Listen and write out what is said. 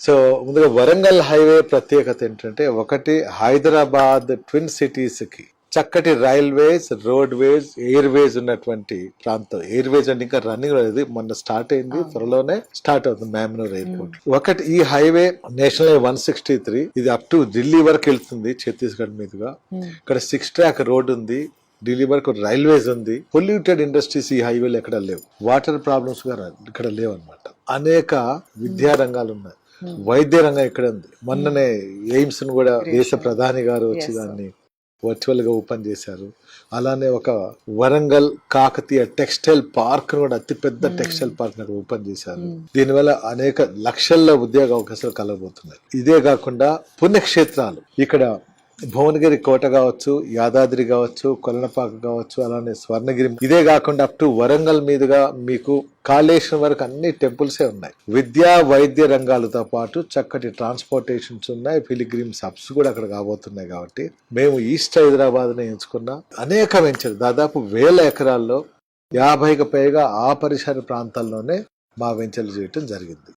So ముందుగా Warangal highway ప్రత్యేకత ఏంటంటే, ఒకటి హైదరాబాద్ ట్విన్ సిటీస్ కి చక్కటి రైల్వేస్, రోడ్వేస్, ఎయిర్వేస్ ఉన్నటువంటి ప్రాంతం. ఎయిర్వేస్ అంటే ఇంకా రన్నింగ్ లేదు, మొన్న స్టార్ట్ అయింది, త్వరలోనే స్టార్ట్ అవుతుంది మ్యామ్నూర్ ఎయిర్పోర్ట్. ఒకటి ఈ హైవే నేషనల్ హైవే 163, ఇది అప్ టు ఢిల్లీ వరకు వెళ్తుంది ఛత్తీస్గఢ్ మీదుగా. ఇక్కడ 6 ట్రాక్ రోడ్ ఉంది, ఢిల్లీ వరకు రైల్వేస్ ఉంది. పొల్యూటెడ్ ఇండస్ట్రీస్ ఈ హైవేలో ఎక్కడ లేవు, వాటర్ ప్రాబ్లమ్స్ కూడా ఇక్కడ లేవు అనమాట. అనేక విద్యా రంగాలు ఉన్నాయి, వైద్య రంగం ఇక్కడ ఉంది. మొన్ననే ఎయిమ్స్ ను కూడా దేశ ప్రధాని గారు వచ్చి దాన్ని వర్చువల్ గా ఓపెన్ చేశారు. అలానే ఒక వరంగల్ కాకతీయ టెక్స్టైల్ పార్క్ కూడా, అతి పెద్ద టెక్స్టైల్ పార్క్ ఓపెన్ చేశారు. దీనివల్ల అనేక లక్షల్లో ఉద్యోగ అవకాశాలు కలగబోతున్నాయి. ఇదే కాకుండా పుణ్యక్షేత్రాలు ఇక్కడ భువనగిరి కోట కావచ్చు, యాదాద్రి కావచ్చు, కొలనపాక కావచ్చు, అలానే స్వర్ణగిరి. ఇదే కాకుండా అప్ టు వరంగల్ మీదుగా మీకు కాళేశ్వరం వరకు అన్ని టెంపుల్సే ఉన్నాయి. విద్యా వైద్య రంగాలతో పాటు చక్కటి ట్రాన్స్పోర్టేషన్స్ ఉన్నాయి, పిలిగ్రిమ్స్ హబ్స్ కూడా అక్కడ కాబోతున్నాయి. కాబట్టి మేము ఈస్ట్ హైదరాబాద్ ని ఎంచుకున్న అనేక వెంచర్, దాదాపు 1000 ఎకరాల్లో 50కి పైగా ఆ పరిసర ప్రాంతాల్లోనే మా వెంచర్లు చేయటం జరిగింది.